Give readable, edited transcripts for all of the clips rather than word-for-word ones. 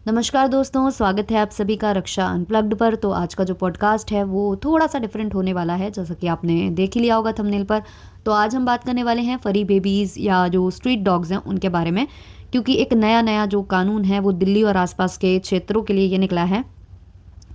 नमस्कार दोस्तों, स्वागत है आप सभी का रक्षा अनप्लग्ड पर। तो आज का जो पॉडकास्ट है वो थोड़ा सा डिफरेंट होने वाला है, जैसा कि आपने देख ही लिया होगा थंबनेल पर। तो आज हम बात करने वाले हैं फरी बेबीज़ या जो स्ट्रीट डॉग्स हैं उनके बारे में, क्योंकि एक नया नया जो कानून है वो दिल्ली और आसपास के क्षेत्रों के लिए ये निकला है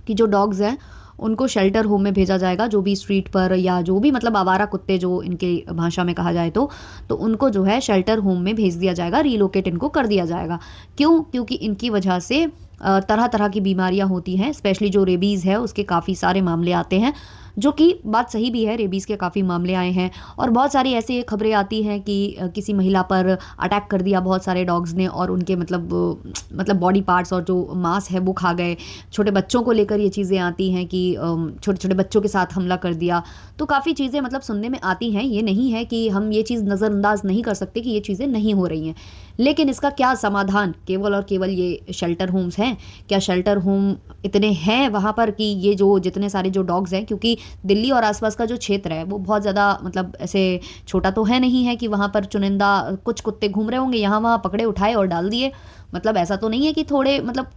कि जो डॉग्स हैं उनको शेल्टर होम में भेजा जाएगा। जो भी स्ट्रीट पर या जो भी मतलब आवारा कुत्ते जो इनके भाषा में कहा जाए तो उनको जो है शेल्टर होम में भेज दिया जाएगा, रीलोकेट इनको कर दिया जाएगा। क्यों? क्योंकि इनकी वजह से तरह तरह की बीमारियां होती हैं, स्पेशली जो रेबीज़ है उसके काफ़ी सारे मामले आते हैं, जो कि बात सही भी है। रेबीज़ के काफ़ी मामले आए हैं और बहुत सारी ऐसी खबरें आती हैं कि किसी महिला पर अटैक कर दिया बहुत सारे डॉग्स ने और उनके मतलब बॉडी पार्ट्स और जो मांस है वो खा गए। छोटे बच्चों को लेकर ये चीज़ें आती हैं कि छोटे छोटे बच्चों के साथ हमला कर दिया। तो काफ़ी चीज़ें मतलब सुनने में आती हैं। ये नहीं है कि हम ये चीज़ नज़रअंदाज नहीं कर सकते कि ये चीज़ें नहीं हो रही हैं, लेकिन इसका क्या समाधान केवल और केवल ये शेल्टर होम्स हैं? क्या शेल्टर होम इतने हैं वहाँ पर कि ये जो जितने सारे जो डॉग्स हैं, क्योंकि दिल्ली और आसपास का जो क्षेत्र है वो बहुत ज़्यादा मतलब ऐसे छोटा तो है नहीं है कि वहाँ पर चुनिंदा कुछ कुत्ते घूम रहे होंगे, यहाँ वहाँ पकड़े उठाए और डाल दिए। मतलब ऐसा तो नहीं है कि थोड़े मतलब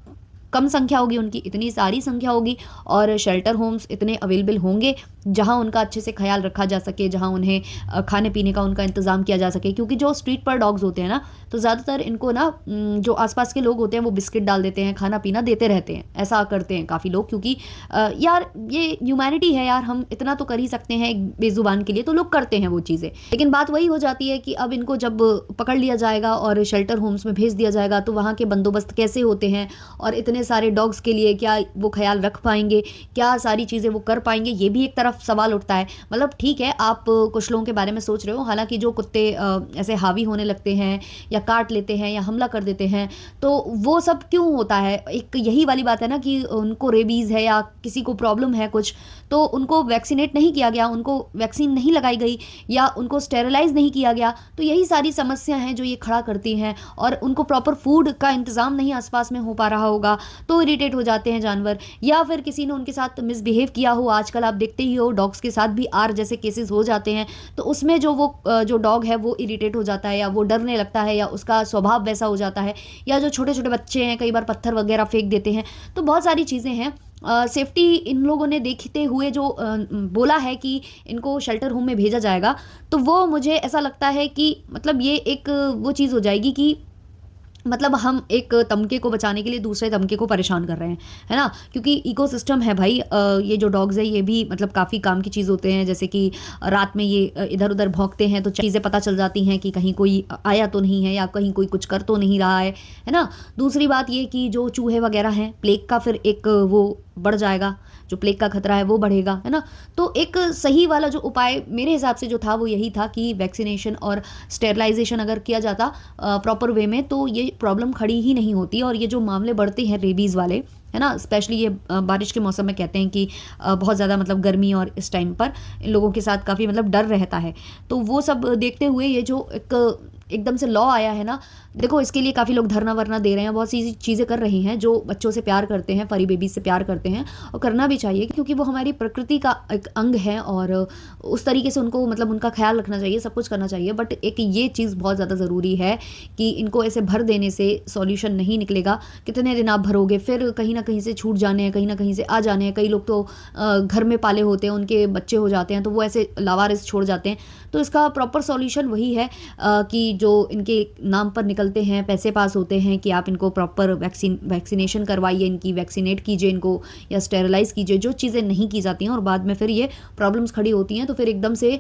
कम संख्या होगी उनकी, इतनी सारी संख्या होगी और शेल्टर होम्स इतने अवेलेबल होंगे जहां उनका अच्छे से ख्याल रखा जा सके, जहां उन्हें खाने पीने का उनका इंतज़ाम किया जा सके। क्योंकि जो स्ट्रीट पर डॉग्स होते हैं ना, तो ज़्यादातर इनको ना जो आसपास के लोग होते हैं वो बिस्किट डाल देते हैं, खाना पीना देते रहते हैं। ऐसा करते हैं काफ़ी लोग, क्योंकि यार ये ह्यूमैनिटी है यार, हम इतना तो कर ही सकते हैं एक बेजुबान के लिए, तो लोग करते हैं वो चीज़ें। लेकिन बात वही हो जाती है कि अब इनको जब पकड़ लिया जाएगा और शेल्टर होम्स में भेज दिया जाएगा तो वहाँ के बंदोबस्त कैसे होते हैं और इतने सारे डॉग्स के लिए क्या वो ख्याल रख पाएंगे, क्या सारी चीज़ें वो कर पाएंगे, ये भी एक तरफ सवाल उठता है। मतलब ठीक है, आप कुछ लोगों के बारे में सोच रहे हो, हालांकि जो कुत्ते ऐसे हावी होने लगते हैं या काट लेते हैं या हमला कर देते हैं, तो वो सब क्यों होता है? एक यही वाली बात है ना कि उनको रेबीज़ है या किसी को प्रॉब्लम है कुछ, तो उनको वैक्सीनेट नहीं किया गया, उनको वैक्सीन नहीं लगाई गई या उनको स्टेरलाइज नहीं किया गया। तो यही सारी समस्या हैं जो ये खड़ा करती हैं। और उनको प्रॉपर फूड का इंतज़ाम नहीं आसपास में हो पा रहा होगा तो इरिटेट हो जाते हैं जानवर, या फिर किसी ने उनके साथ मिसबिहेव किया हो। आजकल आप देखते ही हो डॉग्स के साथ भी आर जैसे केसेस हो जाते हैं, तो उसमें जो डॉग है वो इरिटेट हो जाता है या वो डरने लगता है या उसका स्वभाव वैसा हो जाता है, या जो छोटे छोटे बच्चे हैं कई बार पत्थर वगैरह फेंक देते हैं। तो बहुत सारी चीज़ें हैं। सेफ्टी इन लोगों ने देखते हुए जो बोला है कि इनको शेल्टर होम में भेजा जाएगा, तो वो मुझे ऐसा लगता है कि मतलब ये एक वो चीज़ हो जाएगी कि मतलब हम एक तबके को बचाने के लिए दूसरे तबके को परेशान कर रहे हैं, है ना? क्योंकि इकोसिस्टम है भाई, ये जो डॉग्स है ये भी मतलब काफ़ी काम की चीज़ होते हैं। जैसे कि रात में ये इधर उधर भौंकते हैं तो चीज़ें पता चल जाती हैं कि कहीं कोई आया तो नहीं है या कहीं कोई कुछ कर तो नहीं रहा है ना? दूसरी बात ये कि जो चूहे वगैरह हैं, प्लेग का फिर एक वो बढ़ जाएगा, जो प्लेग का खतरा है वो बढ़ेगा, है ना? तो एक सही वाला जो उपाय मेरे हिसाब से जो था वो यही था कि वैक्सीनेशन और स्टेरलाइजेशन अगर किया जाता प्रॉपर वे में, तो ये प्रॉब्लम खड़ी ही नहीं होती। और ये जो मामले बढ़ते हैं रेबीज़ वाले, है ना, स्पेशली ये बारिश के मौसम में कहते हैं कि बहुत ज़्यादा मतलब गर्मी और इस टाइम पर इन लोगों के साथ काफ़ी मतलब डर रहता है। तो वो सब देखते हुए ये जो एकदम से लॉ आया है ना, देखो इसके लिए काफ़ी लोग धरना वरना दे रहे हैं, बहुत सी चीज़ें कर रही हैं। जो बच्चों से प्यार करते हैं, फरी बेबी से प्यार करते हैं, और करना भी चाहिए क्योंकि वो हमारी प्रकृति का एक अंग है और उस तरीके से उनको मतलब उनका ख्याल रखना चाहिए, सब कुछ करना चाहिए। बट एक ये चीज़ बहुत ज़्यादा ज़रूरी है कि इनको ऐसे भर देने से सॉल्यूशन नहीं निकलेगा। कितने दिन आप भरोगे, फिर कहीं ना कहीं से छूट जाने हैं, कहीं ना कहीं से आ जाने हैं। कई लोग तो घर में पाले होते हैं, उनके बच्चे हो जाते हैं तो वो ऐसे लावारिस छोड़ जाते हैं। तो इसका प्रॉपर सॉल्यूशन वही है कि जो इनके नाम पर निकलते हैं पैसे पास होते हैं कि आप इनको प्रॉपर वैक्सीनेशन करवाइए, इनकी वैक्सीनेट कीजिए इनको, या स्टेरलाइज कीजिए, जो चीज़ें नहीं की जाती हैं और बाद में फिर ये प्रॉब्लम्स खड़ी होती हैं। तो फिर एकदम से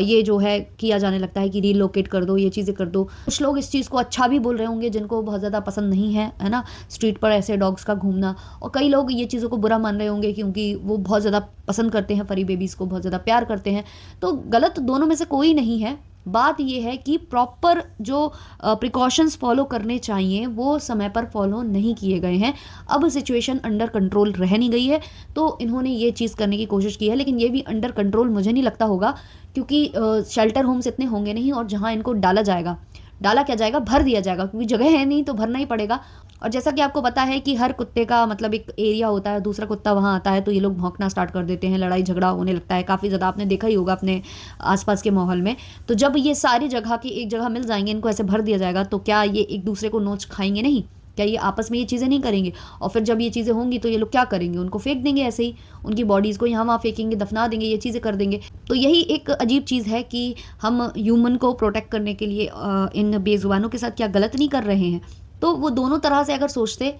ये जो है किया जाने लगता है कि रीलोकेट कर दो, ये चीज़ें कर दो। कुछ लोग इस चीज़ को अच्छा भी बोल रहे होंगे जिनको बहुत ज़्यादा पसंद नहीं है ना, स्ट्रीट पर ऐसे डॉग्स का घूमना, और कई लोग ये चीज़ों को बुरा मान रहे होंगे क्योंकि वो बहुत ज़्यादा पसंद करते हैं फरी बेबीज़ को, बहुत ज़्यादा प्यार करते हैं। तो गलत दोनों में से कोई नहीं है। बात यह है कि प्रॉपर जो प्रिकॉशंस फॉलो करने चाहिए वो समय पर फॉलो नहीं किए गए हैं। अब सिचुएशन अंडर कंट्रोल रह नहीं गई है तो इन्होंने ये चीज़ करने की कोशिश की है, लेकिन ये भी अंडर कंट्रोल मुझे नहीं लगता होगा क्योंकि शेल्टर होम्स इतने होंगे नहीं, और जहाँ इनको डाला क्या जाएगा, भर दिया जाएगा, क्योंकि जगह है नहीं तो भरना ही पड़ेगा। और जैसा कि आपको पता है कि हर कुत्ते का मतलब एक एरिया होता है, दूसरा कुत्ता वहाँ आता है तो ये लोग भौंकना स्टार्ट कर देते हैं, लड़ाई झगड़ा होने लगता है काफ़ी ज़्यादा, आपने देखा ही होगा अपने आसपास के माहौल में। तो जब ये सारी जगह की एक जगह मिल जाएंगे, इनको ऐसे भर दिया जाएगा, तो क्या ये एक दूसरे को नोच खाएंगे नहीं? क्या ये आपस में ये चीज़ें नहीं करेंगे? और फिर जब ये चीज़ें होंगी तो ये लोग क्या करेंगे? उनको फेंक देंगे ऐसे ही, उनकी बॉडीज़ को यहाँ-वहाँ फेंकेंगे, दफ़ना देंगे, ये चीज़ें कर देंगे। तो यही एक अजीब चीज़ है कि हम ह्यूमन को प्रोटेक्ट करने के लिए इन बेज़ुबानों के साथ क्या गलत नहीं कर रहे हैं? तो वो दोनों तरह से अगर सोचते,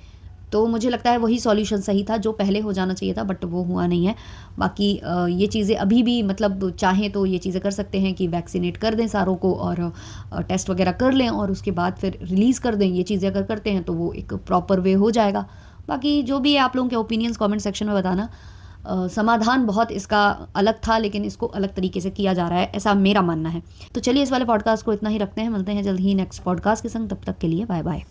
तो मुझे लगता है वही सॉल्यूशन सही था जो पहले हो जाना चाहिए था, बट वो हुआ नहीं है। बाकी ये चीज़ें अभी भी मतलब चाहें तो ये चीज़ें कर सकते हैं कि वैक्सीनेट कर दें सारों को और टेस्ट वगैरह कर लें और उसके बाद फिर रिलीज़ कर दें। ये चीज़ें अगर करते हैं तो वो एक प्रॉपर वे हो जाएगा। बाकी जो भी है आप लोगों के ओपिनियंस कमेंट सेक्शन में बताना। समाधान बहुत इसका अलग था, लेकिन इसको अलग तरीके से किया जा रहा है, ऐसा मेरा मानना है। तो चलिए इस वाले पॉडकास्ट को इतना ही रखते हैं, मिलते हैं जल्द ही नेक्स्ट पॉडकास्ट के संग, तब तक के लिए बाय बाय।